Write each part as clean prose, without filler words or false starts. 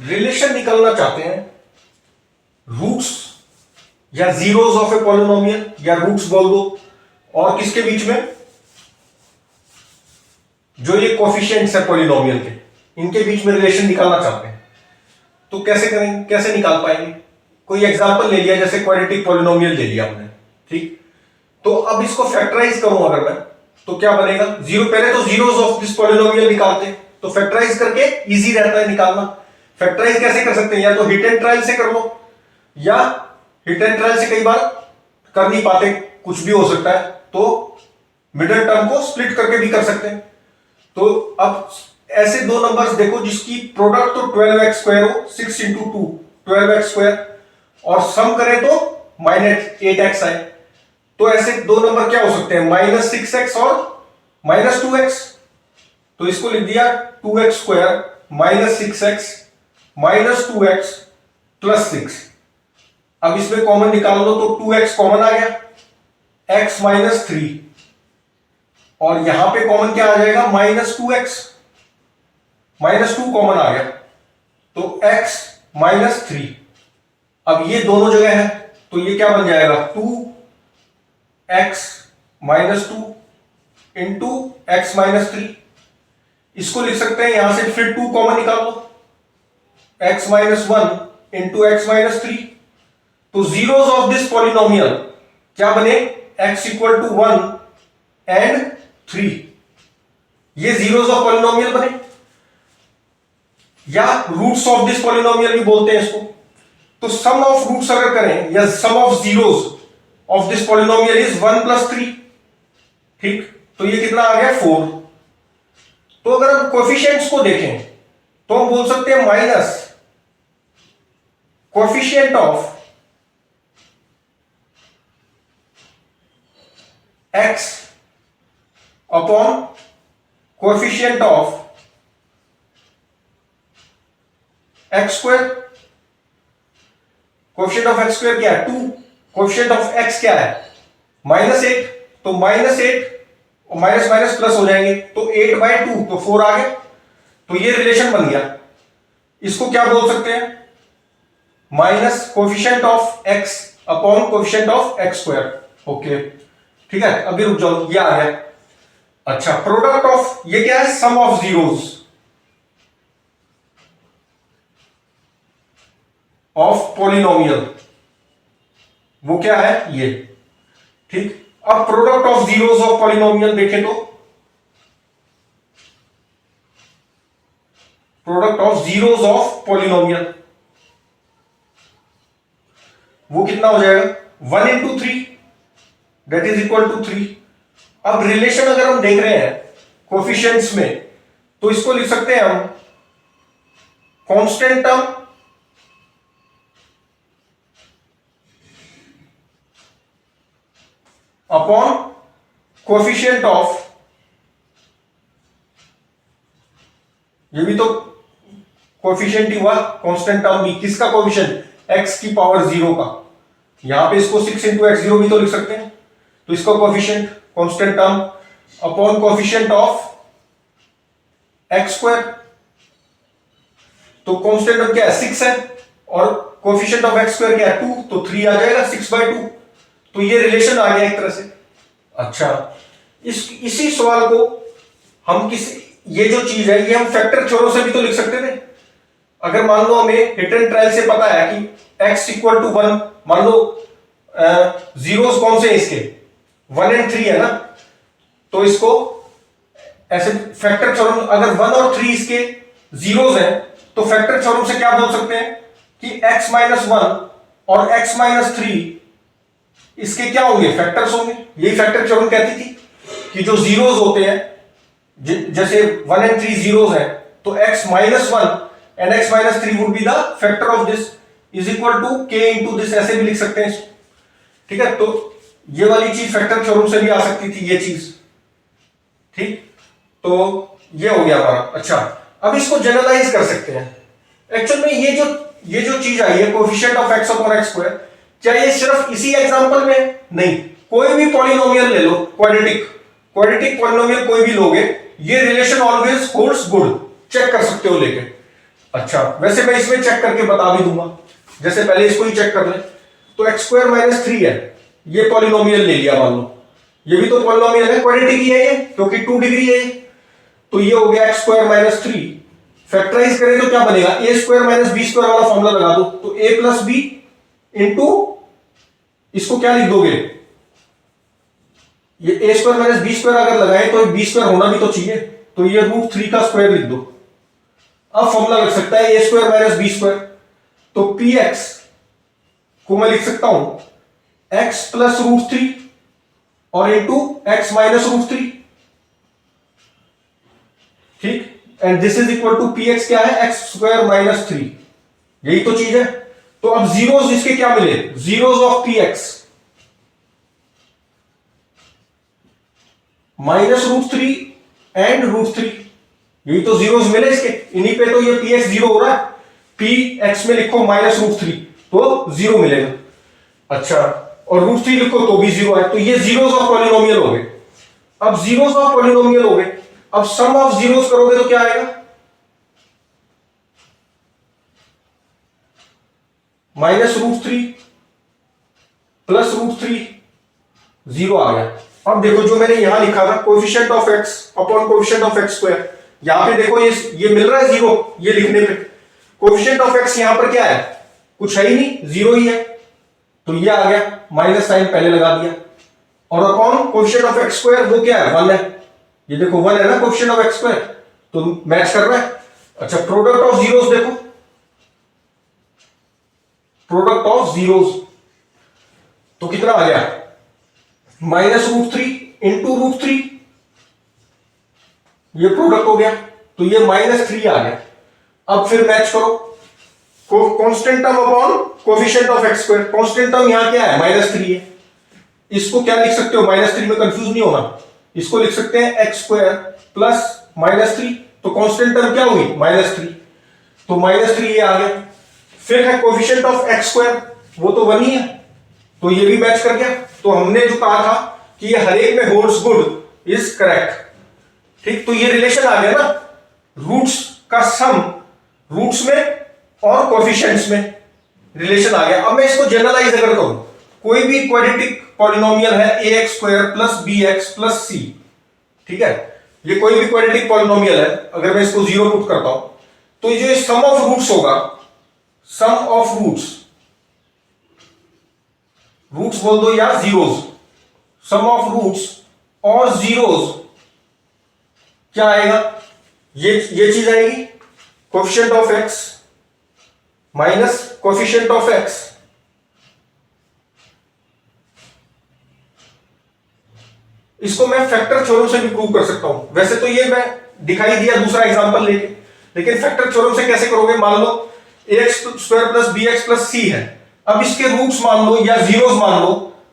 Relation निकालना चाहते हैं रूट्स या जीरोस ऑफ ए पॉलिनोमियल, या रूट्स बोल दो, और किसके बीच में, जो ये कोफिशिएंट्स है पॉलिनोमियल के, इनके बीच में रिलेशन निकालना चाहते हैं। तो कैसे करेंगे, कैसे निकाल पाएंगे? कोई एग्जांपल ले लिया, जैसे क्वाड्रेटिक पॉलिनोमियल ले लिया हमने, ठीक। तो अब इसको फैक्टराइज करूं अगर मैं, तो क्या बनेगा? जीरो, पहले तो जीरोस ऑफ दिस पॉलिनोमियल निकालते हैं, तो फैक्टराइज करके इजी रहता है निकालना। फैक्टराइज कैसे कर सकते हैं? या तो हिट एंड ट्रायल से कर लो, या हिट एंड ट्रायल से कई बार कर नहीं पाते, कुछ भी हो सकता है, तो मिडिल टर्म को स्प्लिट करके भी कर सकते हैं। तो अब ऐसे दो नंबर्स देखो जिसकी प्रोडक्ट तो 12x स्क्वायर हो, 6 इंटू 2 12x स्क्वायर, और सम करें तो -8x आए। तो ऐसे दो नंबर क्या हो सकते हैं? -6x और -2x। तो इसको लिख दिया 2x स्क्वायर -6x -2x +6। अब इसमें कॉमन निकाल लो, तो 2x कॉमन आ गया, x -3, और यहां पे कॉमन क्या आ जाएगा? -2x, -2 कॉमन आ गया, तो x -3। अब ये दोनों जगह है, तो ये क्या बन जाएगा? 2x -2 into x -3। इसको लिख सकते हैं यहां से, फिर 2 कॉमन निकाल लो, x -1 इंटू x -3। तो जीरोस ऑफ दिस पॉलिनोमियल क्या बने? x equal to 1 and 3। ये जीरोस ऑफ पॉलिनोमियल बने, या रूट्स ऑफ दिस पॉलिनोमियल भी बोलते हैं इसको। तो सम ऑफ रूट्स अगर करें, या sum of zeros of this polynomial is 1 + 3, ठीक। तो ये कितना आ गया? 4। तो अगर हम कोएफिशिएंट्स को देखें, तो हम बोल सकते हैं minus coefficient of x upon coefficient of x square. Coefficient of x square क्या है? 2। कोएफिशिएंट ऑफ x क्या है? -8। तो -8 और माइनस माइनस प्लस हो जाएंगे, तो 8/2, तो 4 आ गया। तो ये रिलेशन बन गया। इसको क्या बोल सकते हैं? Minus coefficient of x upon coefficient of x square. Okay, ठीक है। अभी रुक जाओ, ये आ गया। अच्छा, प्रोडक्ट ऑफ, ये क्या है? Sum of zeros of polynomial, वो क्या है? ये, ठीक। अब product of zeros of polynomial देखें तो, product of zeros of polynomial वो कितना हो जाएगा? 1 into 3 that is equal to 3। अब रिलेशन अगर हम देख रहे हैं कोएफिशिएंट्स में, तो इसको लिख सकते हैं हम constant term upon coefficient of, ये भी तो कोएफिशिएंट ही हुआ, कांस्टेंट टर्म भी। किसका कोएफिशिएंट? x की पावर 0 का। यहां पे इसको 6 इंटू x0 भी तो लिख सकते हैं। तो इसका coefficient constant term upon coefficient of x square. तो कांस्टेंट टर्म क्या है? 6 है, और कोएफिशिएंट ऑफ x स्क्वायर क्या है? 2, तो 3 आ जाएगा, 6/2। तो ये रिलेशन आ गया एक तरह से। अच्छा, इसी सवाल को हम ये जो चीज है, ये हम फैक्टर थ्योरम से भी तो लिख सकते थे। अगर मान लो हमें हिट एंड ट्रायल से पता है कि x इक्वल टू 1, मान लो जीरोस कौन से हैं इसके? 1 एंड 3 है ना। तो इसको ऐसे फैक्टर थ्योरम, अगर 1 और 3 इसके जीरोस हैं, तो फैक्टर थ्योरम से क्या बोल सकते हैं कि x -1 और x -3 इसके क्या होंगे? फैक्टर्स होंगे। यही फैक्टर थ्योरम कहती थी कि जो जीरोस होते हैं, जैसे 1 एंड 3 जीरोस हैं, तो x -1 and x -3 would be the factor of this, is equal to k into this, ऐसे भी लिख सकते हैं इसको, ठीक है। तो ये वाली चीज फैक्टर थ्योरम से भी आ सकती थी, ये चीज, ठीक। तो ये हो गया हमारा। अच्छा, अब इसको जनरलाइज कर सकते हैं। एक्चुअल में ये जो चीज आई है coefficient of x upon x square, क्या ये सिर्फ इसी एग्जांपल में? नहीं, कोई भी पॉलिनोमियल ले लो, क्वाड्रेटिक पॉलिनोमियल कोई भी लोगे, ये relation always holds good, check कर सकते हो लेके। अच्छा, वैसे मैं इसमें चेक करके बता भी दूंगा, जैसे पहले इसको ही चेक कर ले। तो एक्स स्क्वायर माइनस 3 है, ये पॉलिनोमियल ले लिया मान लो, ये भी तो पॉलिनोमियल है, क्वाड्रेटिक ही है ये, क्योंकि 2 डिग्री है। तो ये हो गया एक्स स्क्वायर माइनस 3, फैक्टराइज करें तो क्या बनेगा, ए स्क्वायर माइनस बी स्क्वायर वाला फॉर्मूला लगा दो, तो ए प्लस बी इंटू, इसको क्या लिख दोगे, ये ए स्क्वायर माइनस बी स्क्वायर अगर लगाए तो बी स्क्वायर होना भी तो चाहिए, तो ये √3 का स्क्वायर लिख दो। अब फॉर्मूला लग सकता है ए स्क्वायर माइनस बी स्क्वायर, तो पी एक्स को मैं लिख सकता हूं एक्स प्लस √3 और इंटू एक्स माइनस √3, ठीक, and this is equal to p x क्या है, एक्स स्क्वायर माइनस 3, यही तो चीज है। तो अब जीरोस इसके क्या मिले, zeros of P x minus √3 and √3, यही तो जीरोस मिले इसके, इन्हीं पे तो ये पी एक्स जीरो हो रहा है, पी एक्स में लिखो माइनस √3 तो जीरो मिलेगा। अच्छा, और √3 लिखो तो भी जीरो है, तो ये जीरोस ऑफ पॉलिनोमियल हो गए। अब जीरोस ऑफ पॉलिनोमियल हो गए, अब सम ऑफ जीरोस करोगे तो क्या आएगा, माइनस √3 प्लस √3, जीरो आ गया। अब देखो जो मैंने यहां लिखा था coefficient of x upon coefficient of x square, यहां पे देखो ये मिल रहा है जीरो, ये लिखने पे कोएफिशिएंट ऑफ एक्स यहां पर क्या है, कुछ है ही नहीं, जीरो ही है, तो ये आ गया, माइनस साइन पहले लगा दिया, और upon coefficient of x square वो क्या है, 1 है, ये देखो 1 है ना कोएफिशिएंट ऑफ एक्स स्क्वायर, तो मैच कर रहा है। अच्छा, प्रोडक्ट ऑफ जीरोस देखो, प्रोडक्ट ऑफ जीरोस तो कितना आ गया, माइनस √3 इंटू √3, ये प्रोडक्ट हो गया, तो ये -3 आ गया। अब फिर मैच करो, constant term upon coefficient of x square, constant term यहां क्या है, -3 है, इसको क्या लिख सकते हो, -3 में कंफ्यूज नहीं होना, इसको लिख सकते हैं एक्स स्क्वायर प्लस -3, तो कांस्टेंट टर्म क्या हुई, -3, तो -3 ये आ गया। फिर है कोएफिशिएंट ऑफ एक्स स्क्वायर, वो तो 1 ही है, तो ये भी मैच कर गया। तो हमने जो कहा था कि ये हर एक में होल्ड्स गुड इज करेक्ट, ठीक, तो ये रिलेशन आ गया ना, रूट्स का सम रूट्स में और कोएफिशिएंट्स में रिलेशन आ गया। अब मैं इसको जनरलाइज अगर करूं, कोई भी क्वाड्रेटिक पॉलिनोमियल है ax square plus bx plus c, ठीक है, ये कोई भी क्वाड्रेटिक पॉलिनोमियल है, अगर मैं इसको जीरो पुट करता हूं, तो ये जो सम ऑफ रूट्स होगा, सम ऑफ रूट्स, रूट्स बोल दो या जीरोस, सम ऑफ रूट्स और जीरोस क्या आएगा, ये चीज आएगी, coefficient of x minus coefficient of x, इसको मैं फैक्टर थ्योरम से भी प्रूव कर सकता हूं। वैसे तो ये मैं दिखाई दिया दूसरा एग्जांपल लेके, लेकिन फैक्टर थ्योरम से कैसे करोगे, मान लो ax square plus bx plus c है, अब इसके रूट्स मान लो या जीरोस मान लो,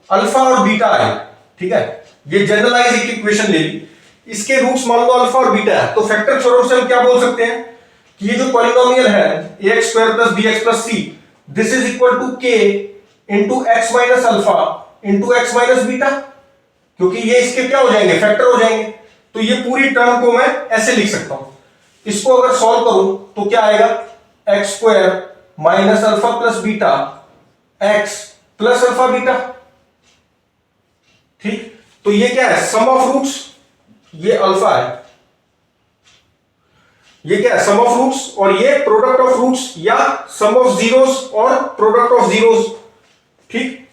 अल्फा और बीटा है, ठीक है, ये जनरलाइज एक इक्वेशन ले ली, इसके रूट्स मान लो अल्फा और बीटा है, तो फैक्टर थ्योरम से हम क्या बोल सकते हैं कि ये जो पॉलिनोमियल है ax square plus bx plus c, this is equal to k into x minus alpha into x minus beta, क्योंकि ये इसके क्या हो जाएंगे, फैक्टर हो जाएंगे, तो ये पूरी टर्म को मैं ऐसे लिख सकता हूं। इसको अगर सॉल्व करूं तो क्या आएगा, x square minus alpha plus beta x plus alpha beta, ठीक, तो ये क्या है, सम ऑफ रूट्स, ये अल्फा है, ये क्या है, सम ऑफ रूट्स, और ये प्रोडक्ट ऑफ रूट्स या सम ऑफ जीरोस और प्रोडक्ट ऑफ जीरोस, ठीक,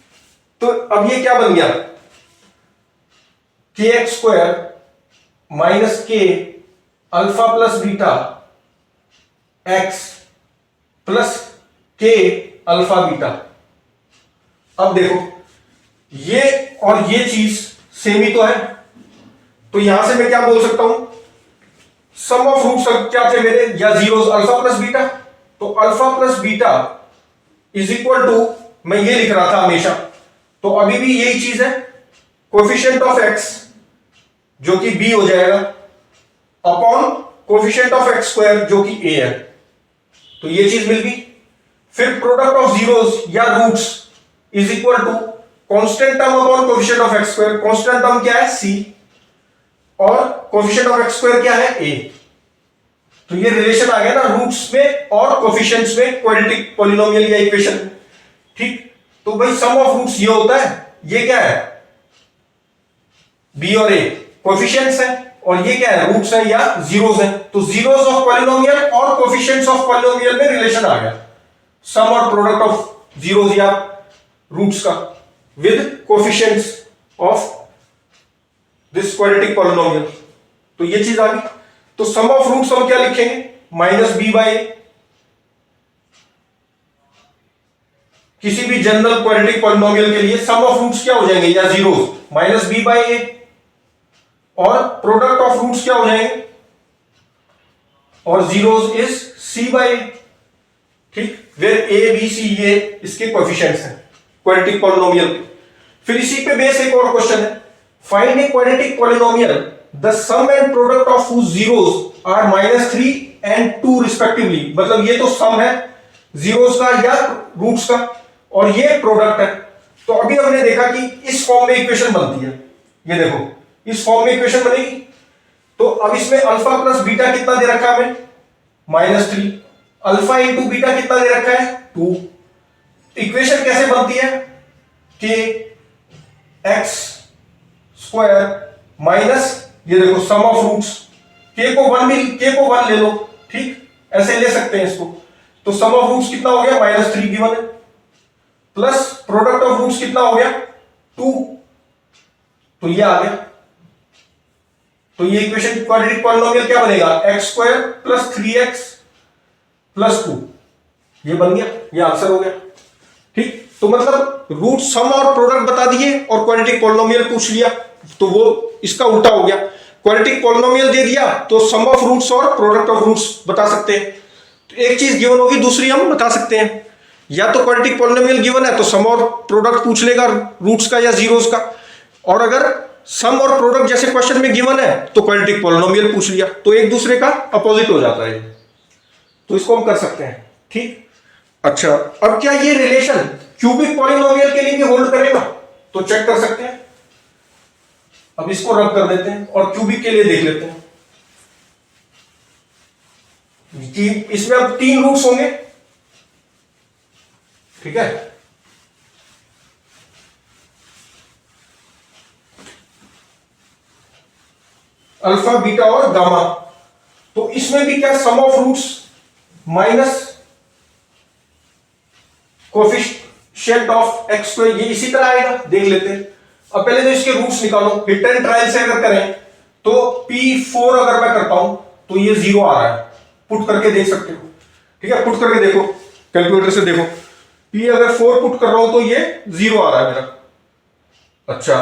तो अब ये क्या बन गया, के एक्स स्क्वायर माइनस के alpha plus beta x plus के अल्फा बीटा। अब देखो ये और ये चीज सेम ही तो है, तो यहां से मैं क्या बोल सकता हूं, सम ऑफ रूट्स क्या थे मेरे, या जीरोस, अल्फा प्लस बीटा, तो alpha plus beta is equal to, मैं ये लिख रहा था हमेशा, तो अभी भी यही चीज है, कोएफिशिएंट ऑफ एक्स जो कि b हो जाएगा upon coefficient of x square जो कि a है, तो ये चीज मिल गई। फिर प्रोडक्ट ऑफ जीरोस या roots is equal to constant term upon coefficient of x square, constant term क्या है c और कोएफिशिएंट ऑफ एक्स स्क्वायर क्या है a, तो ये रिलेशन आ गया ना रूट्स में और कोफिशिएंट्स में क्वाड्रेटिक पॉलिनोमियल या इक्वेशन। ठीक, तो भाई सम ऑफ रूट्स ये होता है, ये क्या है, बी और ए कोफिशिएंट्स है, और ये क्या है, रूट्स है या जीरोस है। तो जीरोस ऑफ पॉलिनोमियल और कोफिशिएंट्स ऑफ पॉलिनोमियल में रिलेशन आ गया, सम और प्रोडक्ट ऑफ जीरोस या रूट्स का with coefficients of this quadratic polynomial. तो ये चीज आ गई। तो सम ऑफ रूट्स हम क्या लिखेंगे, माइनस बी बाई ए। किसी भी जनरल क्वाड्रेटिक पॉलिनोमियल के लिए सम ऑफ रूट्स क्या हो जाएंगे, या zeros, minus b by a, और प्रोडक्ट ऑफ रूट्स क्या हो जाएंगे, और जीरोस इज सी बाई ए। ठीक, वेर ए बी सी ये इसके कोएफिशिएंट्स हैं क्वाड्रेटिक पॉलिनोमियल के। फिर इसी पे बेस एक और क्वेश्चन है, find a quadratic polynomial the sum and product of whose zeros are -3 and 2 respectively. मतलब ये तो सम है जीरोस का या रूट्स का, और ये प्रोडक्ट है। तो अभी हमने देखा कि इस फॉर्म में इक्वेशन बनती है, ये देखो इस फॉर्म में इक्वेशन बनेगी। तो अब इसमें अल्फा प्लस बीटा कितना दे रखा है हमें, -3, अल्फा इंटू बीटा कितना दे रखा है, 2। इक्वेशन कैसे बनती है कि एक्स स्क्वायर माइनस ये देखो सम ऑफ रूट्स, के को 1 ले लो। ठीक, ऐसे ले सकते हैं इसको। तो सम ऑफ रूट्स कितना हो गया, -3 गिवन है, प्लस प्रोडक्ट ऑफ रूट्स कितना हो गया, 2। तो ये आ गया। तो ये इक्वेशन क्वाड्रेटिक पॉलिनोमियल क्या बनेगा, x square plus 3x plus 2, ये बन गया, ये आंसर हो गया। ठीक, तो मतलब रूट सम और प्रोडक्ट बता दिए और क्वाड्रेटिक पॉलिनोमियल पूछ लिया, तो वो इसका उल्टा हो गया। क्वाड्रेटिक पॉलिनोमियल दे दिया तो सम ऑफ रूट्स और प्रोडक्ट ऑफ रूट्स बता सकते हैं। तो एक चीज गिवन होगी, दूसरी हम बता सकते हैं। या तो क्वाड्रेटिक पॉलिनोमियल गिवन है तो सम और प्रोडक्ट पूछ लेगा रूट्स का या जीरोस का, और अगर सम और प्रोडक्ट जैसे क्वेश्चन में गिवन है तो क्वाड्रेटिक पॉलिनोमियल पूछ लिया, तो एक दूसरे का अपोजिट हो जाता है। तो इसको हम कर सकते हैं। ठीक, अच्छा अब क्या ये रिलेशन क्यूबिक पॉलिनोमियल के लिए भी होल्ड करेगा, तो चेक कर सकते हैं। अब इसको रब कर देते हैं और क्यूबिक के लिए देख लेते हैं कि इसमें अब 3 रूट्स होंगे। ठीक है, अल्फा बीटा और गामा। तो इसमें भी क्या sum of roots minus coefficient of x square, ये इसी तरह आएगा, देख लेते हैं। अब पहले तो इसके रूट्स निकालो, हिट एंड ट्रायल से अगर करें तो P4 अगर मैं करता हूं तो ये 0 आ रहा है, पुट करके देख सकते हो। ठीक है, पुट करके देखो, कैलकुलेटर से देखो, P अगर 4 पुट कर रहा हूं तो ये 0 आ रहा है मेरा। अच्छा,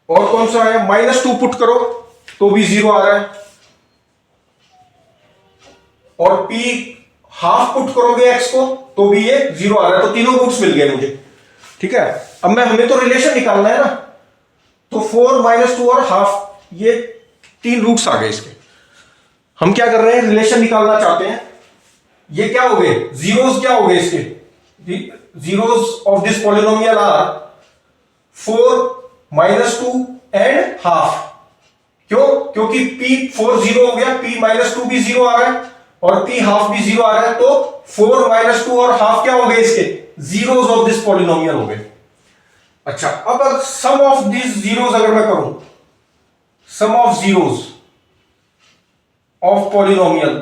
और कौन सा है, -2 पुट करो तो भी 0 आ रहा है, और P हाफ पुट करोगे x को तो भी ये 0 आ रहा है। तो तीनों रूट्स मिल गए मुझे। ठीक है, अब हमें तो रिलेशन निकालना है ना, तो 4 -2 और हाफ, ये 3 रूट्स आ गए इसके। हम क्या कर रहे हैं, रिलेशन निकालना चाहते हैं। ये क्या हो गए, जीरोस क्या हो गए इसके, zeros of this polynomial are 4 -2 and half. क्यों, क्योंकि P4 0 हो गया, P -2 भी 0 आ रहा है और P हाफ भी 0 आ रहा है। तो 4 -2 और हाफ क्या हो गए इसके, जीरोस ऑफ दिस पॉलिनोमियल हो गए। अच्छा, अब सम ऑफ दिस जीरोस अगर मैं करूं, sum of zeros of polynomial,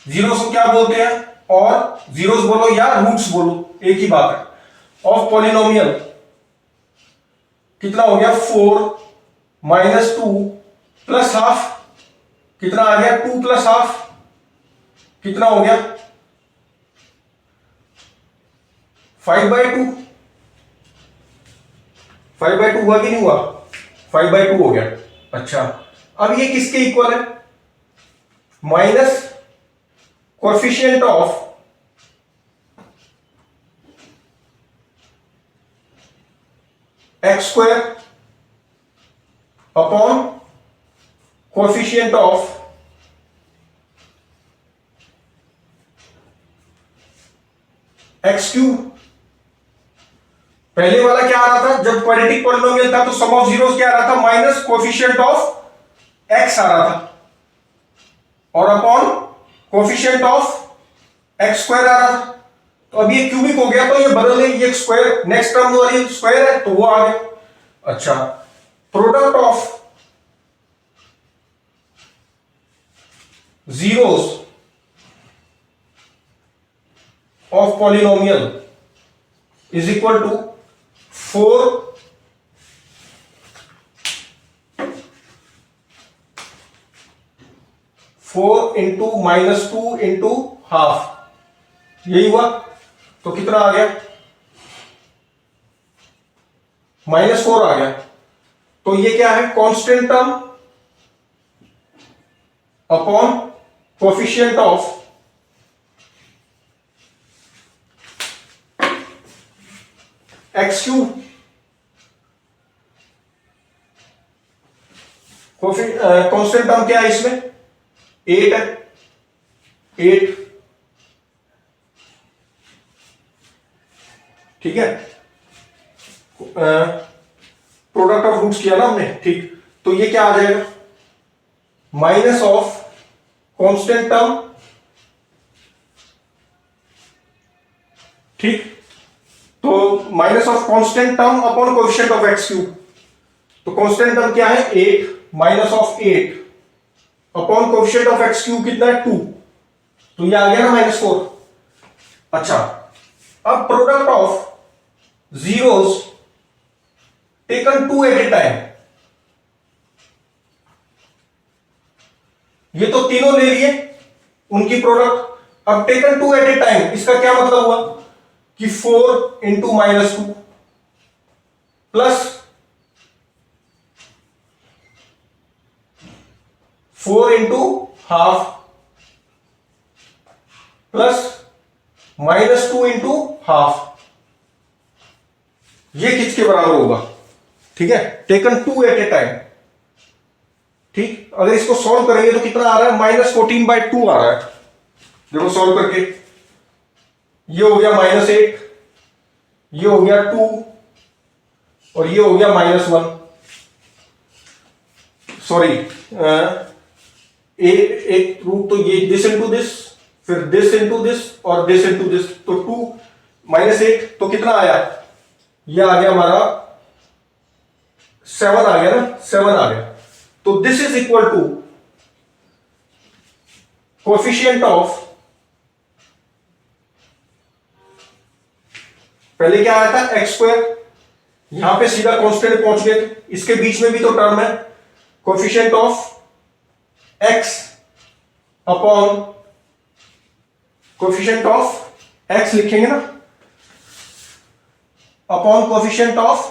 zeros को क्या बोलते हैं, और जीरोस बोलो या रूट्स बोलो एक ही बात है, ऑफ पॉलिनोमियल कितना हो गया, 4 -2 प्लस हाफ, कितना आ गया, 2 प्लस हाफ, कितना हो गया, 5/2। 5/2 हुआ कि नहीं हुआ, 5/2 हो गया। अच्छा, अब ये किसके इक्वल है, minus coefficient of x square upon coefficient of x cube. पहले वाला क्या आ रहा था, जब क्वाड्रेटिक पॉलिनोमियल था तो सम ऑफ जीरोस क्या आ रहा था, माइनस कोएफिशिएंट ऑफ एक्स आ रहा था। और upon coefficient of x square आ रहा था। तो अब ये क्यूबिक हो गया तो ये बदल ले, ये स्क्वायर नेक्स्ट टर्म वाली स्क्वायर है तो वो आ गया। अच्छा, product of zeros of polynomial is equal to 4 into -2 into half, यही हुआ। तो कितना आ गया? -4 आ गया। तो ये क्या है? Constant term upon coefficient of x cube. Constant term क्या है इसमें? 8 है, 8, ठीक है। प्रोडक्ट ऑफ रूट्स किया ना हमने, ठीक। तो ये क्या आ जाएगा? माइनस ऑफ कांस्टेंट टर्म, ठीक। तो minus of constant term upon coefficient of x cube. तो कांस्टेंट टर्म क्या है? 8 minus of 8 upon coefficient of x cube कितना है? 2। तो ये आ गया ना -4। अच्छा, अब product of zeros taken 2 at a time, ये तो तीनों ले लिए उनकी प्रोडक्ट। अब टेकन 2 एट ए टाइम, इसका क्या मतलब हुआ कि 4 into -2 plus 4 into half plus -2 into half, ये किसके बराबर होगा? ठीक है, टेकन 2 एट ए टाइम, ठीक। अगर इसको सॉल्व करेंगे तो कितना आ रहा है? -14/2 आ रहा है। देखो सॉल्व करके, ये हो गया -8, ये हो गया 2 और ये हो गया -1। सॉरी, एक रूट तो ये दिस इंटू दिस, फिर दिस इंटू दिस और दिस इंटू दिस, तो 2 -8 तो कितना आया? ये आ गया हमारा 7 आ गया ना, 7 आ गया। तो this is equal to coefficient of, पहले क्या आया था? एक्स स्क्वायर, यहां पे सीधा कांस्टेंट पहुंच गए थे, इसके बीच में भी तो टर्म है, coefficient of x upon coefficient of x लिखेंगे ना, upon coefficient of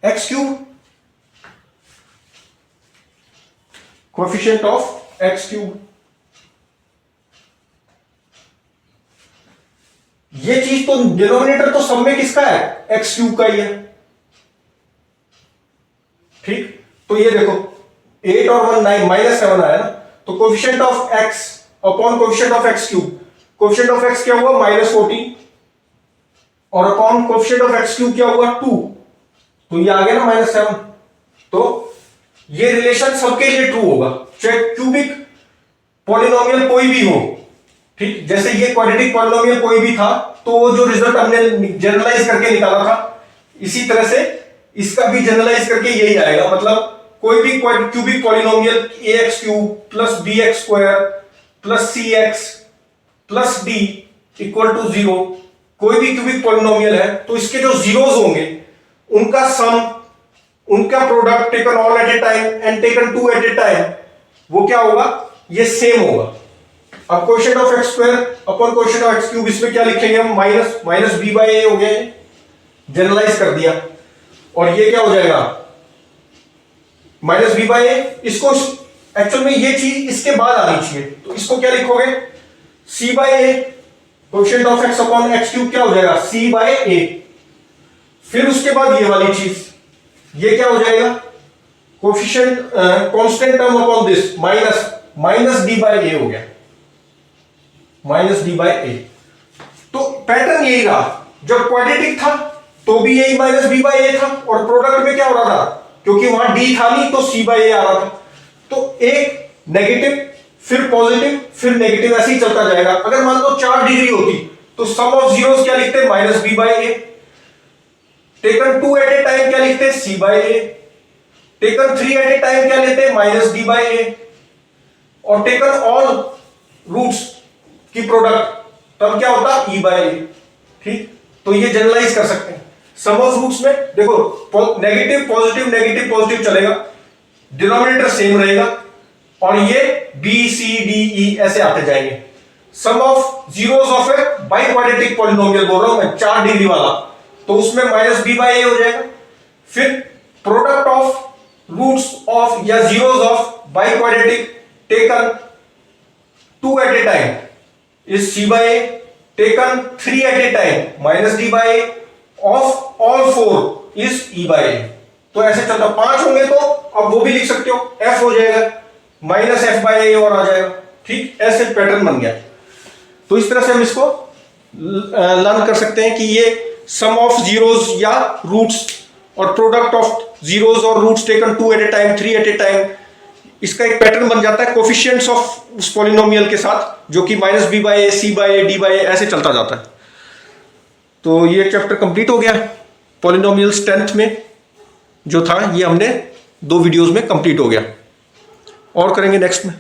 x cube, coefficient of x cube. ये चीज तो डिनोमिनेटर तो सब में किसका है? एक्स क्यूब का ही है, ठीक। तो ये देखो 8 और 1 9, -7 आया ना, तो coefficient of x upon coefficient of x cube, coefficient of x क्या हुआ? -14 और upon coefficient of x cube क्या हुआ? 2, तो ये आ गया ना -7। तो ये रिलेशन सबके लिए ट्रू होगा, चाहे क्यूबिक पॉलिनोमियल कोई भी हो, ठीक। जैसे ये क्वाड्रेटिक पॉलिनोमियल कोई भी था तो वो जो रिजल्ट हमने जनरलाइज करके निकाला था, इसी तरह से इसका भी जनरलाइज करके यही आएगा। मतलब कोई भी cubic polynomial ax cube plus bx square plus cx plus d equal to 0, कोई भी क्यूबिक पॉलिनोमियल है तो इसके जो जीरोस होंगे उनका सम, उनका product taken all at a time and taken 2 at a time, वो क्या होगा? ये सेम होगा। अब coefficient of x square upon coefficient of x cube, इसमें क्या लिखेंगे हम? माइनस b/a हो गया, जनरलाइज कर दिया। और ये क्या हो जाएगा? -b/a। इसको एक्चुअल में ये चीज इसके बाद आनी चाहिए, तो इसको क्या लिखोगे? c/a, coefficient of x upon x cube क्या हो जाएगा? c/a। फिर उसके बाद ये वाली चीज, ये क्या हो जाएगा? Coefficient constant term upon this minus d/a हो गया, -d/a। तो पैटर्न यही रहा, जब क्वाड्रेटिक था तो भी यही -b/a था, और प्रोडक्ट में क्या हो रहा था? क्योंकि वहां d था नहीं तो c/a आ रहा था। तो एक नेगेटिव फिर पॉजिटिव, फिर नेगेटिव, ऐसे ही चलता जाएगा। अगर मान लो 4 डिग्री होती तो सम ऑफ जीरोस क्या लिखते हैं, minus b by a. Taken 2 at a time क्या लिखते हैं, c by a. Taken 3 at a time क्या लेते हैं, माइनस डी बाई ए। और टेकन ऑल रूट्स की प्रोडक्ट तब क्या होता है, ई बाई ए। ठीक, तो ये जनरलाइज कर सकते हैं। सम ऑफ रूट्स में देखो नेगेटिव पॉजिटिव नेगेटिव पॉजिटिव चलेगा, डिनोमिनेटर सेम रहेगा, और ये बी सी डी ई ऐसे आते जाएंगे। Sum of zeros of a biquadratic polynomial बोल रहा हूं मैं, 4 डिग्री वाला, तो उसमें माइनस बी बाई ए हो जाएगा। फिर प्रोडक्ट ऑफ रूट्स ऑफ या zeros of biquadratic taken 2 at a time is c by a. Taken 3 at a time minus d by a of all 4 is e by a. तो ऐसे चलता, 5 होंगे तो अब वो भी लिख सकते हो, एफ हो जाएगा माइनस एफ बाई ए और आ जाएगा। ठीक, ऐसे पैटर्न बन गया। तो इस तरह से हम इसको लर्न कर सकते हैं कि ये सम ऑफ जीरोस या रूट्स और प्रोडक्ट ऑफ जीरोस और roots taken 2 at a time 3 at a time, इसका एक पैटर्न बन जाता है कोफिशिएंट्स ऑफ उस पॉलिनोमियल के साथ, जो कि minus b by a, c by a, d by a ऐसे चलता जाता है। तो ये चैप्टर कंप्लीट हो गया। पॉलिनोमियल्स 10th में जो था ये हमने 2 वीडियोस में कंप्लीट हो गया, और करेंगे नेक्स्ट में।